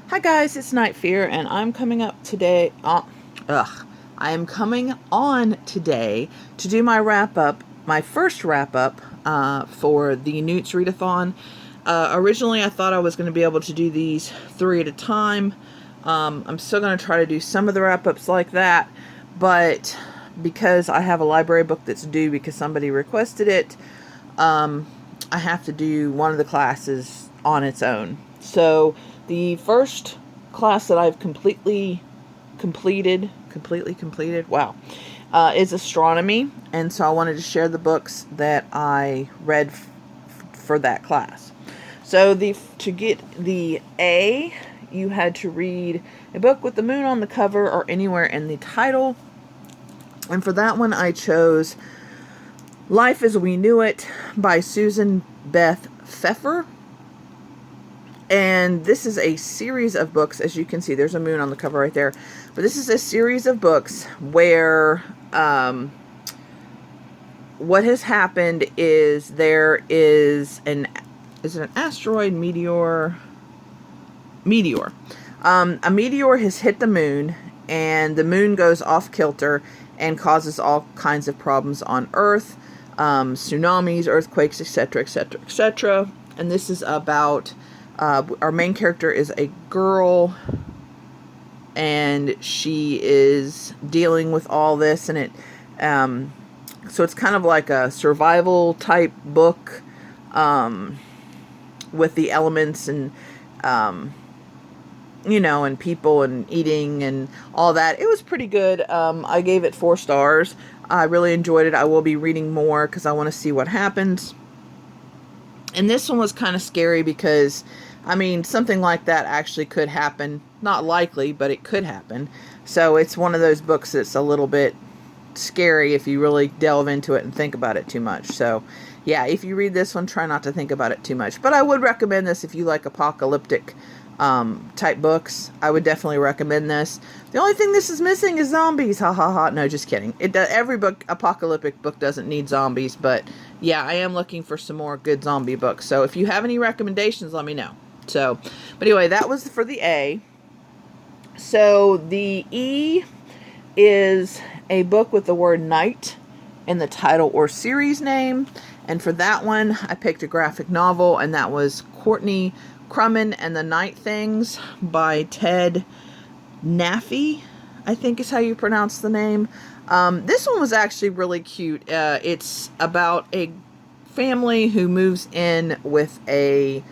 Hi guys, it's Night Fear, and I'm coming up today. I am coming on today to do my wrap up, my first wrap up for the NEWTS Readathon. Originally, I thought I was going to be able to do these 3 at a time. I'm still going to try to do some of the wrap ups like that, but because I have a library book that's due because somebody requested it, I have to do one of the classes on its own. So the first class that I've completely completed, wow, is astronomy. And so I wanted to share the books that I read for that class. So to get the A, you had to read a book with the moon on the cover or anywhere in the title. And for that one, I chose Life as We Knew It by Susan Beth Pfeffer. And this is a series of books. As you can see, there's a moon on the cover right there. But this is a series of books where what has happened is there is an asteroid, meteor? Meteor. A meteor has hit the moon, and the moon goes off kilter and causes all kinds of problems on Earth. Tsunamis, earthquakes, etc., etc., etc. And this is about... our main character is a girl, and she is dealing with all this, and so it's kind of like a survival type book, with the elements and, and people and eating and all that. It was pretty good. I gave it 4 stars. I really enjoyed it. I will be reading more because I want to see what happens. And this one was kind of scary because, something like that actually could happen. Not likely, but it could happen. So it's one of those books that's a little bit scary if you really delve into it and think about it too much. So, yeah, if you read this one, try not to think about it too much. But I would recommend this if you like apocalyptic type books. I would definitely recommend this. The only thing this is missing is zombies. Ha ha ha. No, just kidding. Every apocalyptic book doesn't need zombies, but yeah, I am looking for some more good zombie books. So if you have any recommendations, let me know. So, but anyway, that was for the A. So the E is a book with the word night in the title or series name. And for that one, I picked a graphic novel, and that was Courtney Crumman and the Night Things by Ted Naffy, I think is how you pronounce the name. This one was actually really cute. It's about a family who moves in with a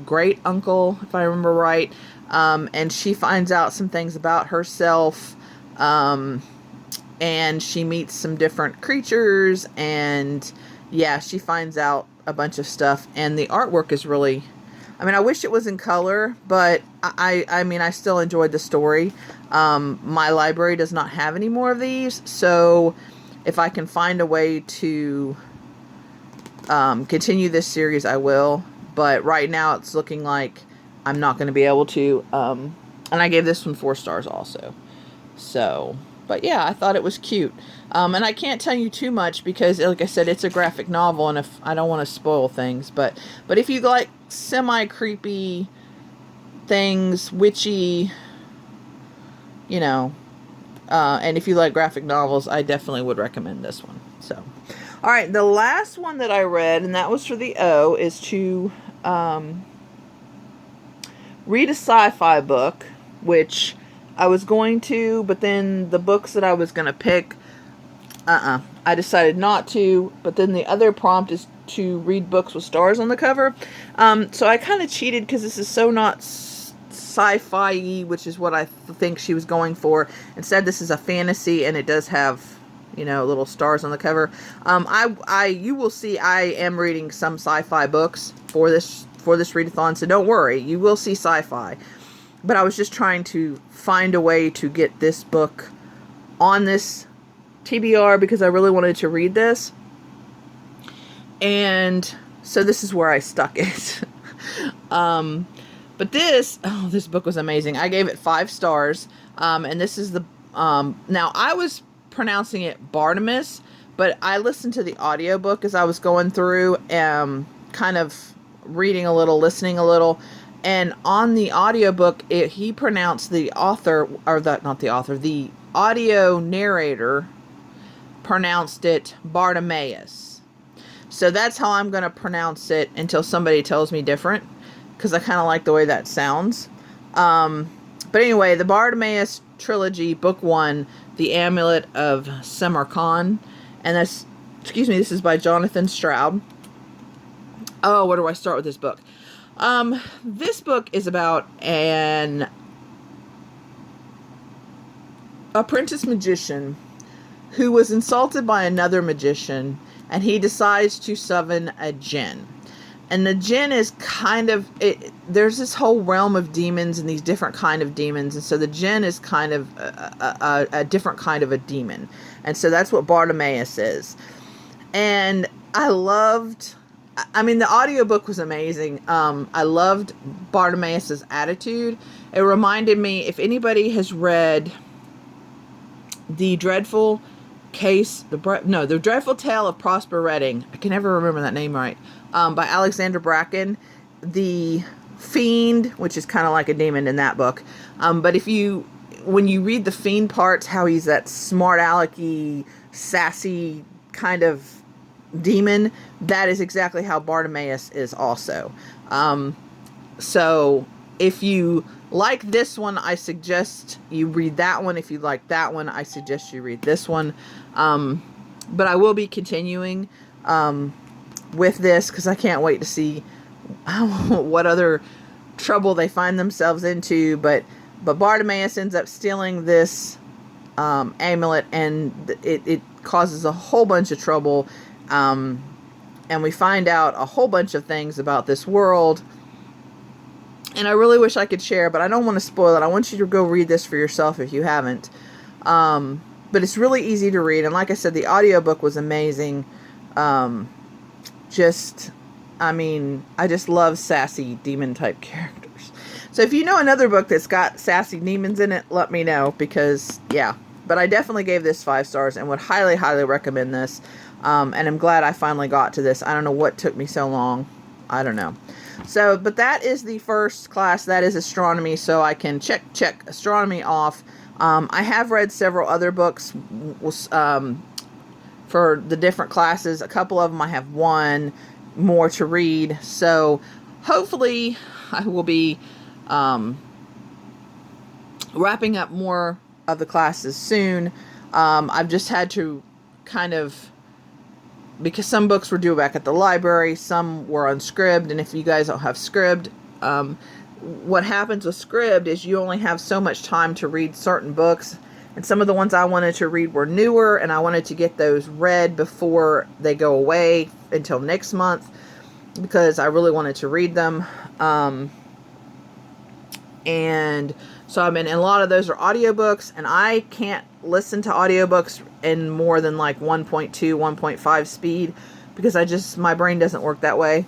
great uncle, if I remember right, and she finds out some things about herself, and she meets some different creatures, and yeah, she finds out a bunch of stuff, and the artwork is really... I wish it was in color, but I still enjoyed the story. My library does not have any more of these, so if I can find a way to continue this series, I will. But right now, it's looking like I'm not going to be able to. And I gave this one 4 stars also. So, but yeah, I thought it was cute. And I can't tell you too much because, like I said, it's a graphic novel, and if I don't want to spoil things. But if you like semi-creepy things, witchy, and if you like graphic novels, I definitely would recommend this one. So, all right, the last one that I read, and that was for the O, is to read a sci-fi book, which I was going to, but then the books that I was going to pick, I decided not to. But then the other prompt is to read books with stars on the cover. So I kind of cheated because this is so not sci-fi-y, which is what I think she was going for. Instead, this is a fantasy, and it does have, little stars on the cover. You will see I am reading some sci-fi books for this readathon, so don't worry, you will see sci-fi. But I was just trying to find a way to get this book on this TBR because I really wanted to read this. And so this is where I stuck it. But this book was amazing. I gave it 5 stars. And this is the, now I was pronouncing it Bartimaeus, but I listened to the audiobook as I was going through, kind of reading a little, listening a little, And on the audiobook, he pronounced the author, or not the author, the audio narrator pronounced it Bartimaeus. So that's how I'm going to pronounce it until somebody tells me different, because I kind of like the way that sounds. But anyway, the Bartimaeus trilogy, book 1, The Amulet of Samarkand, and this is by Jonathan Stroud. Oh, where do I start with this book? This book is about an apprentice magician who was insulted by another magician, and he decides to summon a djinn. And the djinn is kind of, there's this whole realm of demons and these different kind of demons, and so the djinn is kind of a different kind of a demon. And so that's what Bartimaeus is. And the audiobook was amazing. I loved Bartimaeus' attitude. It reminded me, if anybody has read The Dreadful Tale of Prosper Redding. I can never remember that name right. By Alexander Bracken. The Fiend, which is kind of like a demon in that book. But when you read the Fiend parts, how he's that smart alecky, sassy kind of demon, that is exactly how Bartimaeus is also. So if you like this one, I suggest you read that one. If you like that one, I suggest you read this one. But I will be continuing with this, because I can't wait to see what other trouble they find themselves into. But Bartimaeus ends up stealing this amulet, and it causes a whole bunch of trouble. And we find out a whole bunch of things about this world. And I really wish I could share, but I don't want to spoil it. I want you to go read this for yourself if you haven't. But it's really easy to read. And like I said, the audiobook was amazing. I just love sassy demon type characters. So if you know another book that's got sassy demons in it, let me know, because yeah. But I definitely gave this 5 stars and would highly, highly recommend this. And I'm glad I finally got to this. I don't know what took me so long. I don't know. So, but that is the first class. That is astronomy. So I can check astronomy off. I have read several other books for the different classes. A couple of them I have one more to read. So hopefully I will be wrapping up more of the classes soon. I've just had to kind of, because some books were due back at the library, some were on Scribd, and if you guys don't have Scribd, what happens with Scribd is you only have so much time to read certain books, and some of the ones I wanted to read were newer, and I wanted to get those read before they go away until next month, because I really wanted to read them. And so and a lot of those are audiobooks, and I can't listen to audiobooks in more than like 1.2, 1.5 speed, because my brain doesn't work that way.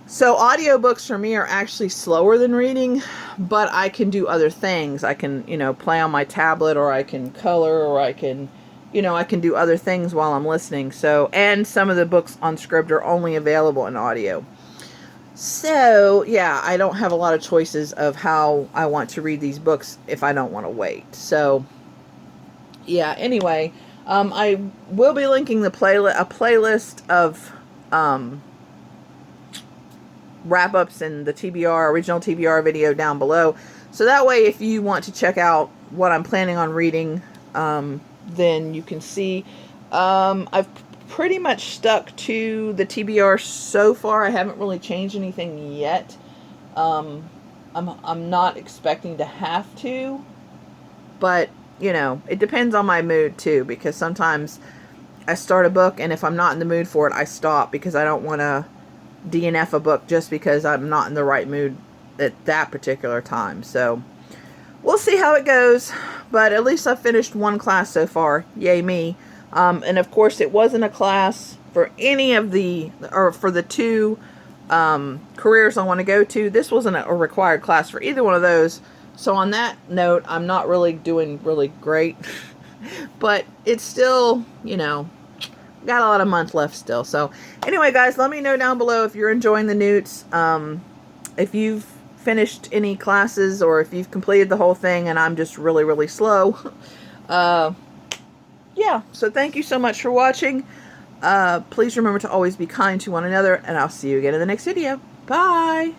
So audiobooks for me are actually slower than reading, but I can do other things. I can, play on my tablet, or I can color, or I can do other things while I'm listening. So, and some of the books on Scribd are only available in audio. So, yeah, I don't have a lot of choices of how I want to read these books if I don't want to wait. So, yeah, anyway, I will be linking a playlist of wrap-ups and the original TBR video down below. So that way, if you want to check out what I'm planning on reading, then you can see. I've pretty much stuck to the TBR so far. I haven't really changed anything yet. I'm not expecting to have to, but it depends on my mood too, because sometimes I start a book, and if I'm not in the mood for it, I stop, because I don't want to DNF a book just because I'm not in the right mood at that particular time. So we'll see how it goes, but at least I've finished one class so far. Yay me. And of course, it wasn't a class for any of for the 2 careers I want to go to. This wasn't a required class for either one of those. So on that note, I'm not really doing really great, but it's still, got a lot of months left still. So anyway, guys, let me know down below if you're enjoying the NEWTS. If you've finished any classes or if you've completed the whole thing and I'm just really, really slow. Yeah, so thank you so much for watching. Please remember to always be kind to one another, and I'll see you again in the next video. Bye!